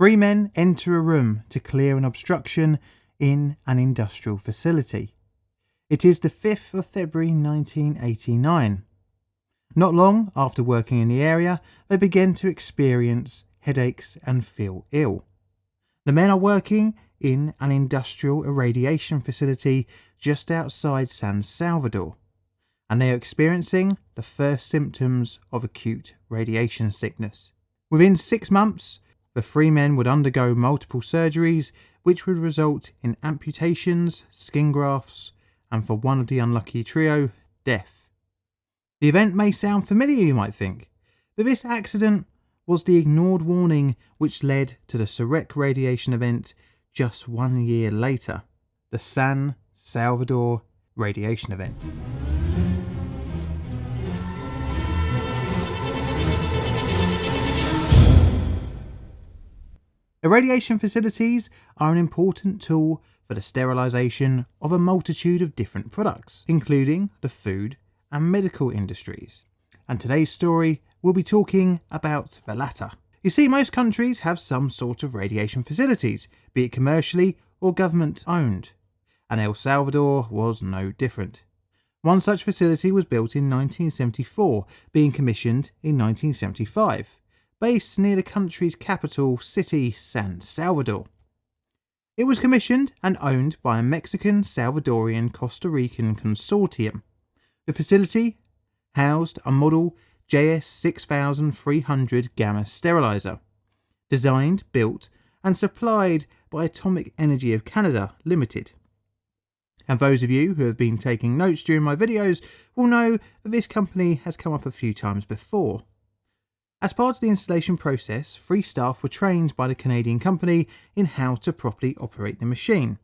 Three men enter a room to clear an obstruction in an industrial facility. It is the 5th of February 1989. Not long after working in the area, they begin to experience headaches and feel ill. The men are working in an industrial irradiation facility just outside San Salvador, and they are experiencing the first symptoms of acute radiation sickness. Within 6 months, the three men would undergo multiple surgeries, which would result in amputations, skin grafts, and for one of the unlucky trio, death. The event may sound familiar, you might think, but this accident was the ignored warning which led to the Sarek radiation event just 1 year later, the San Salvador Radiation event. Irradiation facilities are an important tool for the sterilisation of a multitude of different products, including the food and medical industries. And today's story will be talking about the latter. You see, most countries have some sort of radiation facilities, be it commercially or government owned, and El Salvador was no different. One such facility was built in 1974, being commissioned in 1975, based near the country's capital city, San Salvador. It was commissioned and owned by a Mexican, Salvadorian, Costa Rican consortium. The facility housed a model JS6300 gamma sterilizer, designed, built and supplied by Atomic Energy of Canada Limited. And those of you who have been taking notes during my videos will know that this company has come up a few times before. As part of the installation process, 3 staff were trained by the Canadian company in how to properly operate the machine.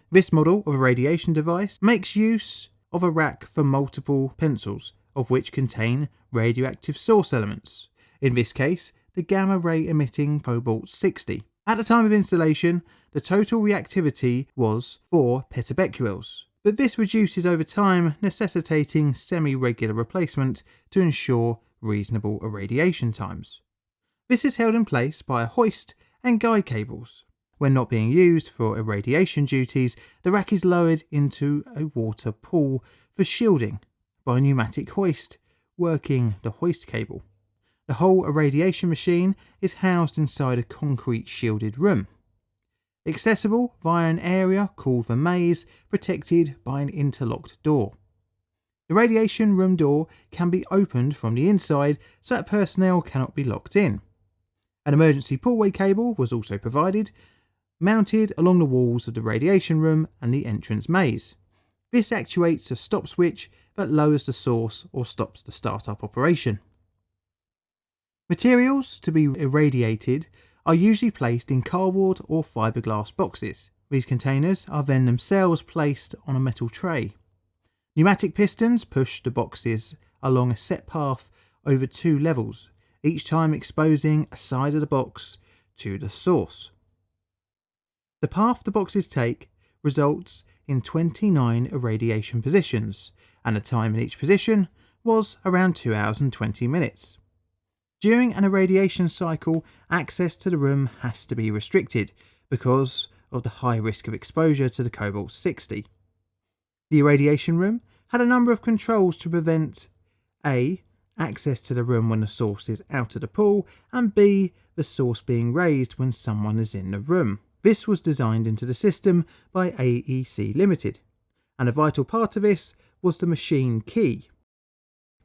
This model of a radiation device makes use of a rack for multiple pencils, of which contain radioactive source elements, in this case the gamma ray emitting cobalt-60. At the time of installation, the total reactivity was 4 petabecquerels, but this reduces over time, necessitating semi-regular replacement to ensure reasonable irradiation times. This is held in place by a hoist and guide cables. When not being used for irradiation duties, the rack is lowered into a water pool for shielding by a pneumatic hoist working the hoist cable. The whole irradiation machine is housed inside a concrete shielded room, accessible via an area called the maze, protected by an interlocked door. The radiation room door can be opened from the inside so that personnel cannot be locked in. An emergency pullway cable was also provided, mounted along the walls of the radiation room and the entrance maze. This actuates a stop switch that lowers the source or stops the start-up operation. Materials to be irradiated are usually placed in cardboard or fiberglass boxes. These containers are then themselves placed on a metal tray. Pneumatic pistons push the boxes along a set path over 2 levels, each time exposing a side of the box to the source. The path the boxes take results in 29 irradiation positions, and the time in each position was around 2 hours and 20 minutes. During an irradiation cycle, access to the room has to be restricted because of the high risk of exposure to the cobalt-60. The irradiation room had a number of controls to prevent A. access to the room when the source is out of the pool, and B. the source being raised when someone is in the room. This was designed into the system by AEC Limited, and a vital part of this was the machine key.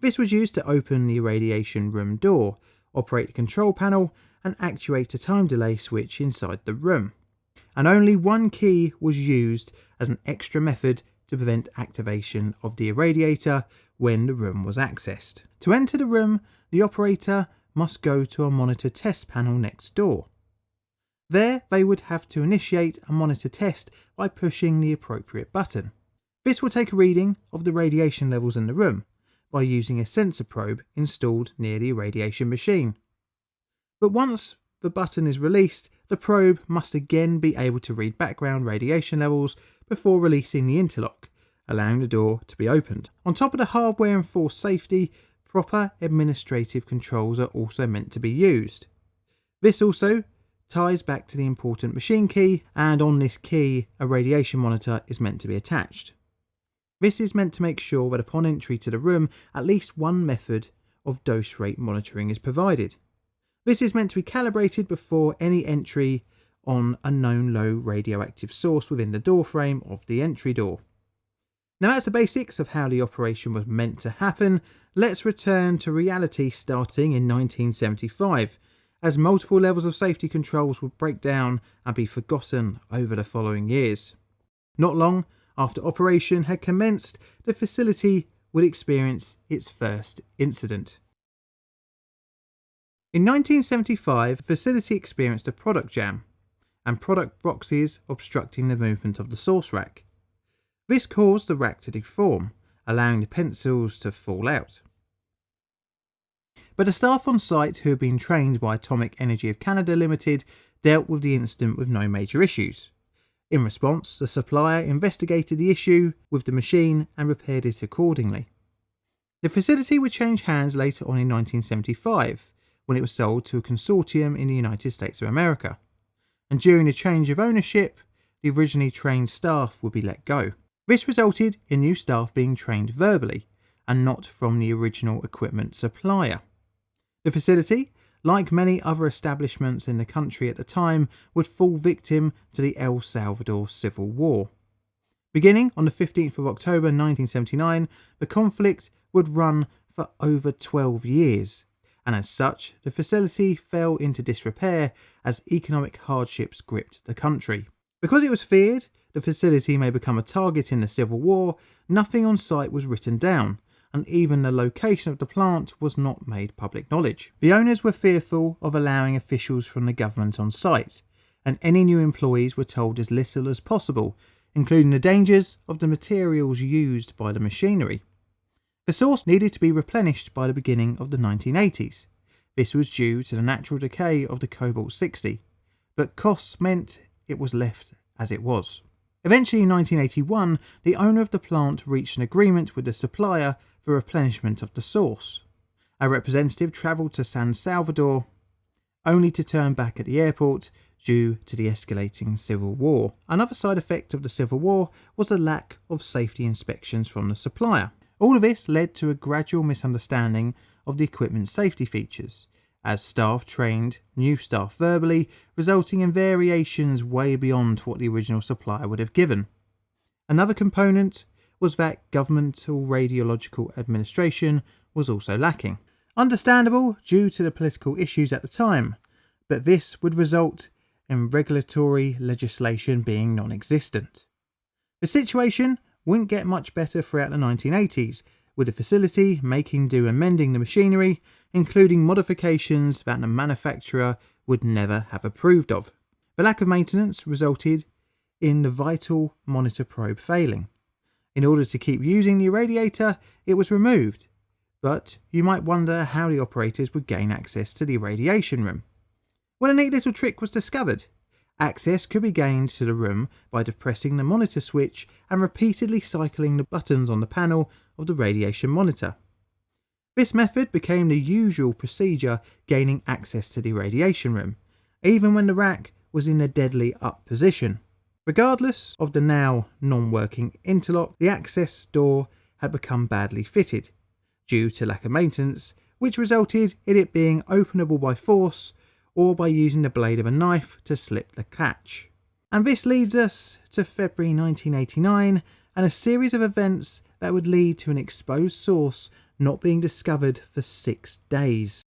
This was used to open the irradiation room door, operate the control panel, and actuate a time delay switch inside the room. And only one key was used as an extra method to prevent activation of the irradiator when the room was accessed. To enter the room, the operator must go to a monitor test panel next door. There, they would have to initiate a monitor test by pushing the appropriate button. This will take a reading of the radiation levels in the room by using a sensor probe installed near the irradiation machine. But once the button is released, the probe must again be able to read background radiation levels before releasing the interlock, allowing the door to be opened. On top of the hardware and forced safety, proper administrative controls are also meant to be used. This also ties back to the important machine key, and on this key a radiation monitor is meant to be attached. This is meant to make sure that upon entry to the room at least one method of dose rate monitoring is provided. This is meant to be calibrated before any entry on a known low radioactive source within the door frame of the entry door. Now that's the basics of how the operation was meant to happen. Let's return to reality starting in 1975, as multiple levels of safety controls would break down and be forgotten over the following years. Not long after operation had commenced, the facility would experience its first incident. In 1975, the facility experienced a product jam and product boxes obstructing the movement of the source rack. This caused the rack to deform, allowing the pencils to fall out. But the staff on site, who had been trained by Atomic Energy of Canada Limited, dealt with the incident with no major issues. In response, the supplier investigated the issue with the machine and repaired it accordingly. The facility would change hands later on in 1975, when it was sold to a consortium in the United States of America. And during the change of ownership, the originally trained staff would be let go. This resulted in new staff being trained verbally and not from the original equipment supplier. The facility, like many other establishments in the country at the time, would fall victim to the El Salvador Civil War. Beginning on the 15th of October 1979, the conflict would run for over 12 years, and as such, the facility fell into disrepair as economic hardships gripped the country. Because it was feared the facility may become a target in the Civil War, nothing on site was written down, and even the location of the plant was not made public knowledge. The owners were fearful of allowing officials from the government on site, and any new employees were told as little as possible, including the dangers of the materials used by the machinery. The source needed to be replenished by the beginning of the 1980s. This was due to the natural decay of the cobalt-60, but costs meant it was left as it was. Eventually in 1981, the owner of the plant reached an agreement with the supplier for replenishment of the source. A representative travelled to San Salvador, only to turn back at the airport due to the escalating civil war. Another side effect of the civil war was the lack of safety inspections from the supplier. All of this led to a gradual misunderstanding of the equipment's safety features, as staff trained new staff verbally, resulting in variations way beyond what the original supplier would have given. Another component was that governmental radiological administration was also lacking. Understandable due to the political issues at the time, but this would result in regulatory legislation being non-existent. The situation wouldn't get much better throughout the 1980s, with the facility making do amending the machinery, including modifications that the manufacturer would never have approved of. The lack of maintenance resulted in the vital monitor probe failing. In order to keep using the irradiator, it was removed, but you might wonder how the operators would gain access to the irradiation room. Well, a neat little trick was discovered. Access could be gained to the room by depressing the monitor switch and repeatedly cycling the buttons on the panel of the radiation monitor. This method became the usual procedure gaining access to the radiation room, even when the rack was in a deadly up position. Regardless of the now non-working interlock, the access door had become badly fitted, due to lack of maintenance, which resulted in it being openable by force or by using the blade of a knife to slip the catch. And this leads us to February 1989 and a series of events that would lead to an exposed source not being discovered for 6 days.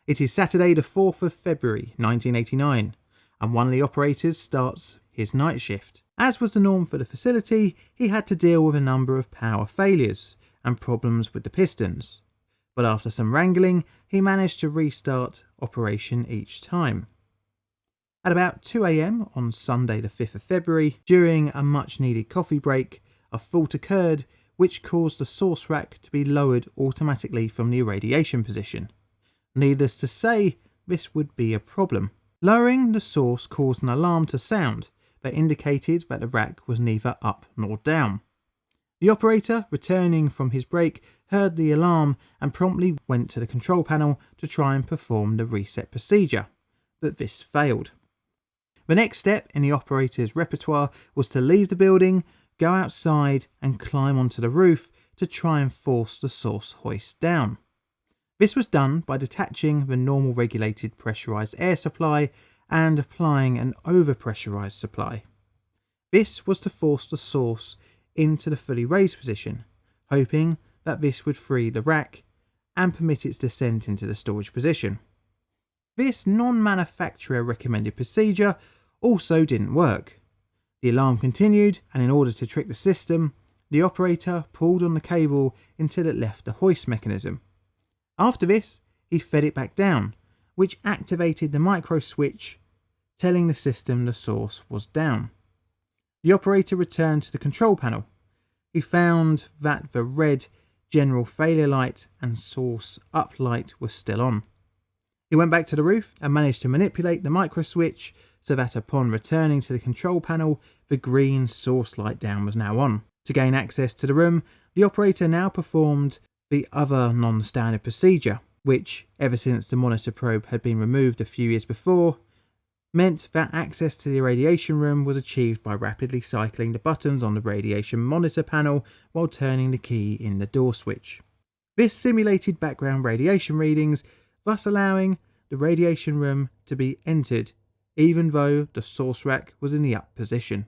It is Saturday the 4th of February 1989 and one of the operators starts his night shift. As was the norm for the facility, he had to deal with a number of power failures and problems with the pistons, but after some wrangling he managed to restart operation each time. At about 2 AM on Sunday the 5th of February, during a much needed coffee break, a fault occurred which caused the source rack to be lowered automatically from the irradiation position. Needless to say, this would be a problem. Lowering the source caused an alarm to sound that indicated that the rack was neither up nor down. The operator, returning from his break, heard the alarm and promptly went to the control panel to try and perform the reset procedure, but this failed. The next step in the operator's repertoire was to leave the building, go outside and climb onto the roof to try and force the source hoist down. This was done by detaching the normal regulated pressurised air supply and applying an overpressurised supply. This was to force the source into the fully raised position, hoping that this would free the rack and permit its descent into the storage position. This non-manufacturer recommended procedure also didn't work. The alarm continued, and in order to trick the system, the operator pulled on the cable until it left the hoist mechanism. After this, he fed it back down, which activated the micro switch, telling the system the source was down. The operator returned to the control panel. He found that the red general failure light and source up light were still on. He went back to the roof and managed to manipulate the micro switch so that upon returning to the control panel, the green source light down was now on. To gain access to the room, the operator now performed the other non-standard procedure, which, ever since the monitor probe had been removed a few years before, meant that access to the irradiation room was achieved by rapidly cycling the buttons on the radiation monitor panel while turning the key in the door switch. This simulated background radiation readings, thus allowing the radiation room to be entered even though the source rack was in the up position.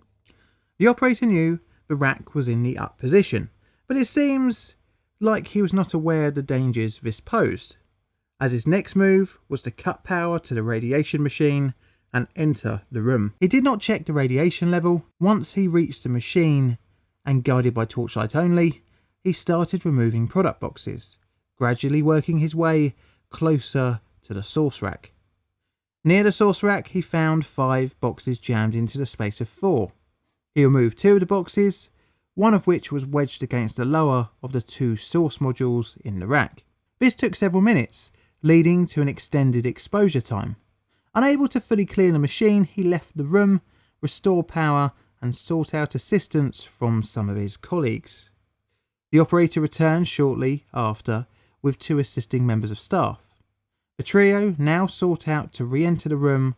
The operator knew the rack was in the up position, but it seems like he was not aware of the dangers this posed, as his next move was to cut power to the radiation machine and enter the room. He did not check the radiation level. Once he reached the machine and guided by torchlight only, he started removing product boxes, gradually working his way closer to the source rack. Near the source rack, he found 5 boxes jammed into the space of 4. He removed 2 of the boxes, one of which was wedged against the lower of the 2 source modules in the rack. This took several minutes, leading to an extended exposure time. Unable to fully clear the machine, he left the room, restored power and sought out assistance from some of his colleagues. The operator returned shortly after with 2 assisting members of staff. The trio now sought out to re-enter the room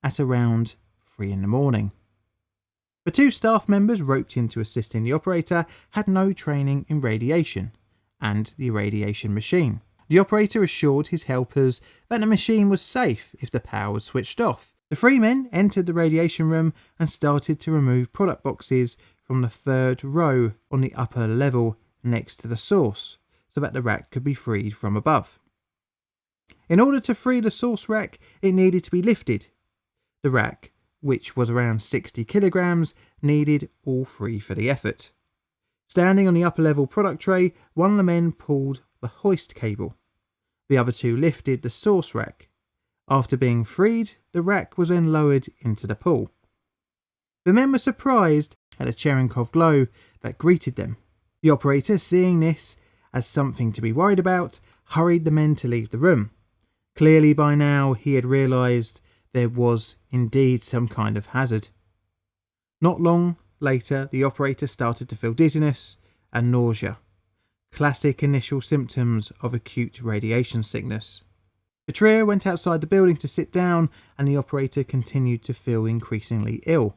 at around 3 in the morning. The 2 staff members roped in to assisting the operator had no training in radiation and the irradiation machine. The operator assured his helpers that the machine was safe if the power was switched off. The 3 men entered the radiation room and started to remove product boxes from the 3rd row on the upper level next to the source, so that the rack could be freed from above. In order to free the source rack, it needed to be lifted. The rack, which was around 60 kilograms, needed all 3 for the effort. Standing on the upper level product tray, one of the men pulled the hoist cable. The other 2 lifted the source rack. After being freed, the rack was then lowered into the pool. The men were surprised at the Cherenkov glow that greeted them. The operator, seeing this as something to be worried about, hurried the men to leave the room. Clearly by now he had realised there was indeed some kind of hazard. Not long later, the operator started to feel dizziness and nausea, classic initial symptoms of acute radiation sickness. The trio went outside the building to sit down, and the operator continued to feel increasingly ill.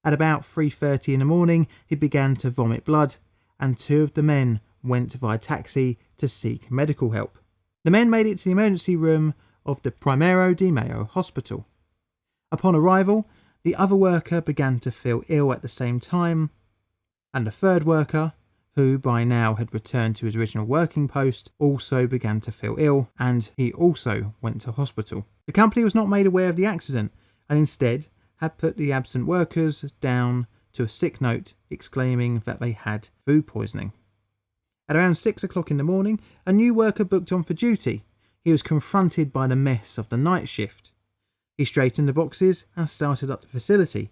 At about 3:30 in the morning, he began to vomit blood, and 2 of the men went via taxi to seek medical help. The men made it to the emergency room of the Primero de Mayo hospital. Upon arrival, the other worker began to feel ill at the same time, and the 3rd worker, who by now had returned to his original working post, also began to feel ill, and he also went to hospital. The company was not made aware of the accident, and instead had put the absent workers down to a sick note, exclaiming that they had food poisoning. At around 6 o'clock in the morning, a new worker booked on for duty. He was confronted by the mess of the night shift. He straightened the boxes and started up the facility.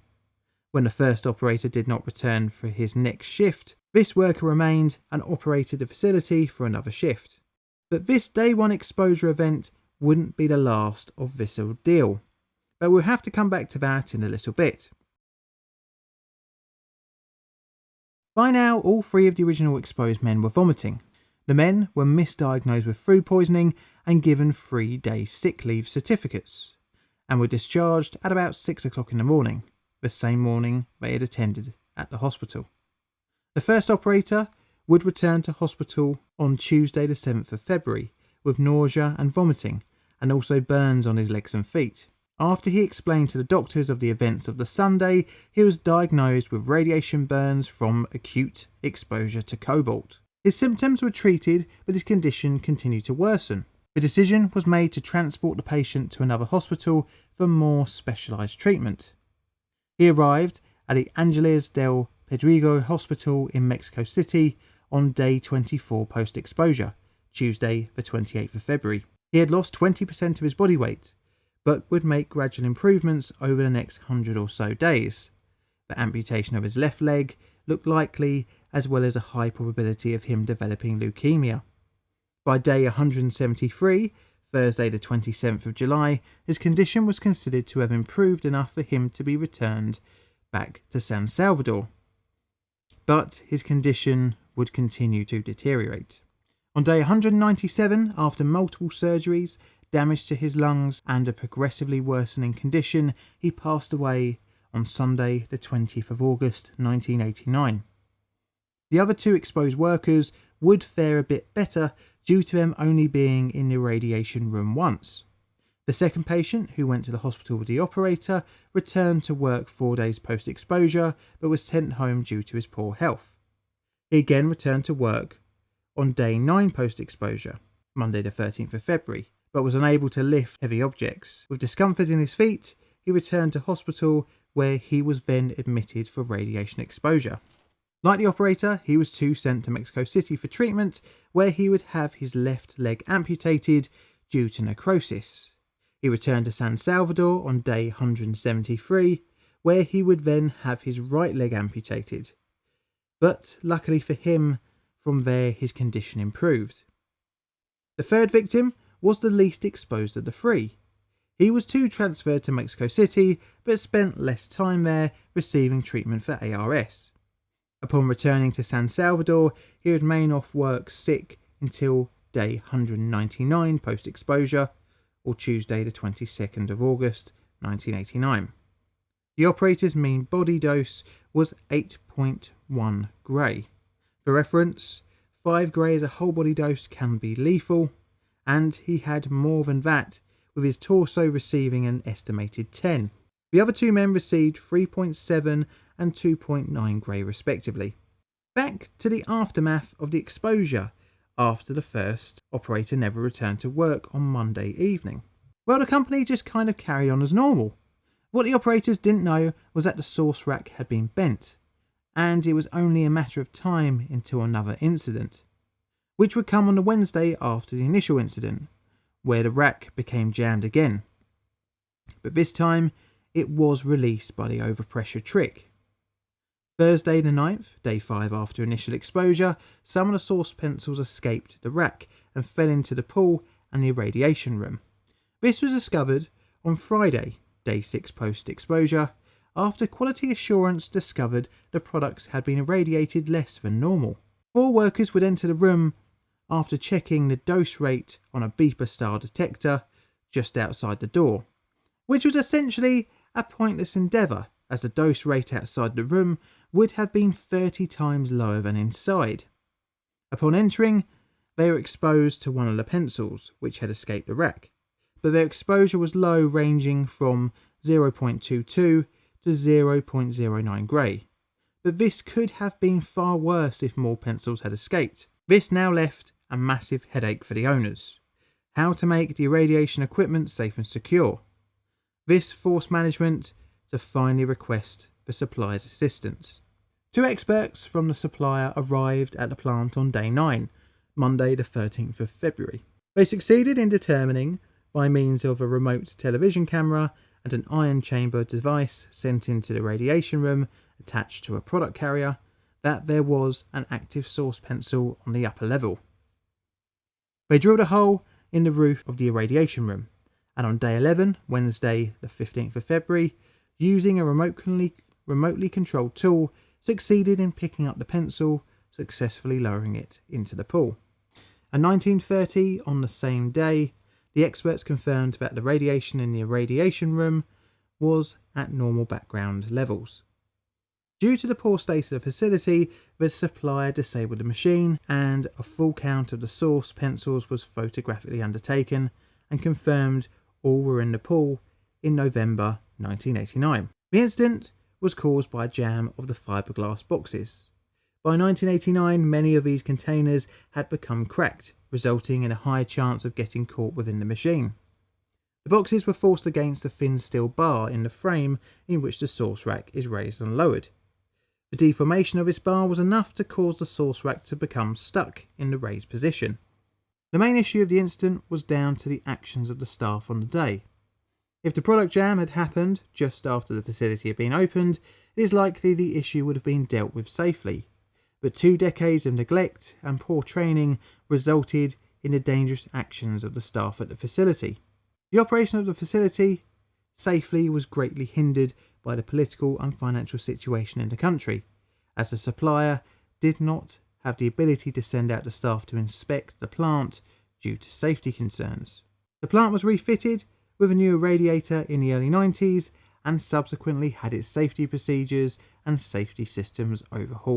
When the first operator did not return for his next shift, this worker remained and operated the facility for another shift. But this day 1 exposure event wouldn't be the last of this ordeal. But we'll have to come back to that in a little bit. By now, all 3 of the original exposed men were vomiting. The men were misdiagnosed with food poisoning and given 3-day sick leave certificates. and were discharged at about 6 o'clock in the morning, the same morning they had attended at the hospital. The first operator would return to hospital on Tuesday the 7th of February with nausea and vomiting, and also burns on his legs and feet. After he explained to the doctors of the events of the Sunday, he was diagnosed with radiation burns from acute exposure to cobalt. His symptoms were treated, but his condition continued to worsen. The decision was made to transport the patient to another hospital for more specialised treatment. He arrived at the Angeles del Pedrego Hospital in Mexico City on day 24 post-exposure, Tuesday the 28th of February. He had lost 20% of his body weight, but would make gradual improvements over the next 100 or so days. The amputation of his left leg looked likely, as well as a high probability of him developing leukemia. By day 173, Thursday the 27th of July, his condition was considered to have improved enough for him to be returned back to San Salvador. But his condition would continue to deteriorate. On day 197, after multiple surgeries, damage to his lungs, and a progressively worsening condition, he passed away on Sunday the 20th of August 1989. The other two exposed workers would fare a bit better due to them only being in the radiation room once. The second patient, who went to the hospital with the operator, returned to work 4 days post-exposure but was sent home due to his poor health. He again returned to work on day 9 post-exposure, Monday the 13th of February, but was unable to lift heavy objects. With discomfort in his feet, he returned to hospital where he was then admitted for radiation exposure. Like the operator, he was too sent to Mexico City for treatment, where he would have his left leg amputated due to necrosis. He returned to San Salvador on day 173, where he would then have his right leg amputated. But luckily for him, from there his condition improved. The third victim was the least exposed of the three. He was too transferred to Mexico City, but spent less time there receiving treatment for ARS. Upon returning to San Salvador, he would remain off work sick until day 199 post-exposure, or Tuesday the 22nd of August 1989. The operator's mean body dose was 8.1 Gray. For reference, 5 Gray as a whole body dose can be lethal, and he had more than that, with his torso receiving an estimated 10. The other two men received 3.7 and 2.9 Gray respectively. Back to the aftermath of the exposure after the first operator never returned to work on Monday evening. Well, the company just kind of carried on as normal. What the operators didn't know was that the source rack had been bent, and it was only a matter of time until another incident, which would come on the Wednesday after the initial incident, where the rack became jammed again. But this time, it was released by the overpressure trick. Thursday the 9th, day 5 after initial exposure, some of the source pencils escaped the rack and fell into the pool and the irradiation room. This was discovered on Friday, day 6 post-exposure, after quality assurance discovered the products had been irradiated less than normal. 4 workers would enter the room after checking the dose rate on a beeper-style detector just outside the door, which was essentially a pointless endeavour, as the dose rate outside the room would have been 30 times lower than inside. Upon entering, they were exposed to one of the pencils, which had escaped the rack, but their exposure was low, ranging from 0.22 to 0.09 Gray. But this could have been far worse if more pencils had escaped. This now left a massive headache for the owners. How to make the irradiation equipment safe and secure. This forced management to finally request the supplier's assistance. 2 experts from the supplier arrived at the plant on day 9, Monday the 13th of February. They succeeded in determining, by means of a remote television camera and an ion chamber device sent into the radiation room attached to a product carrier, that there was an active source pencil on the upper level. They drilled a hole in the roof of the irradiation room, and on day 11, Wednesday the 15th of February, using a remotely controlled tool, succeeded in picking up the pencil, successfully lowering it into the pool. At 19:30 on the same day, The experts confirmed that the radiation in the irradiation room was at normal background levels. Due to the poor state of the facility, the supplier disabled the machine, and a full count of the source pencils was photographically undertaken and confirmed all were in the pool in November 1989. The incident was caused by a jam of the fiberglass boxes. By 1989, many of these containers had become cracked, resulting in a high chance of getting caught within the machine. The boxes were forced against a thin steel bar in the frame in which the source rack is raised and lowered. The deformation of this bar was enough to cause the source rack to become stuck in the raised position. The main issue of the incident was down to the actions of the staff on the day. If the product jam had happened just after the facility had been opened, it is likely the issue would have been dealt with safely. But 2 decades of neglect and poor training resulted in the dangerous actions of the staff at the facility. The operation of the facility safely was greatly hindered by the political and financial situation in the country, as the supplier did not have the ability to send out the staff to inspect the plant due to safety concerns. The plant was refitted with a new radiator in the early 90s and subsequently had its safety procedures and safety systems overhauled.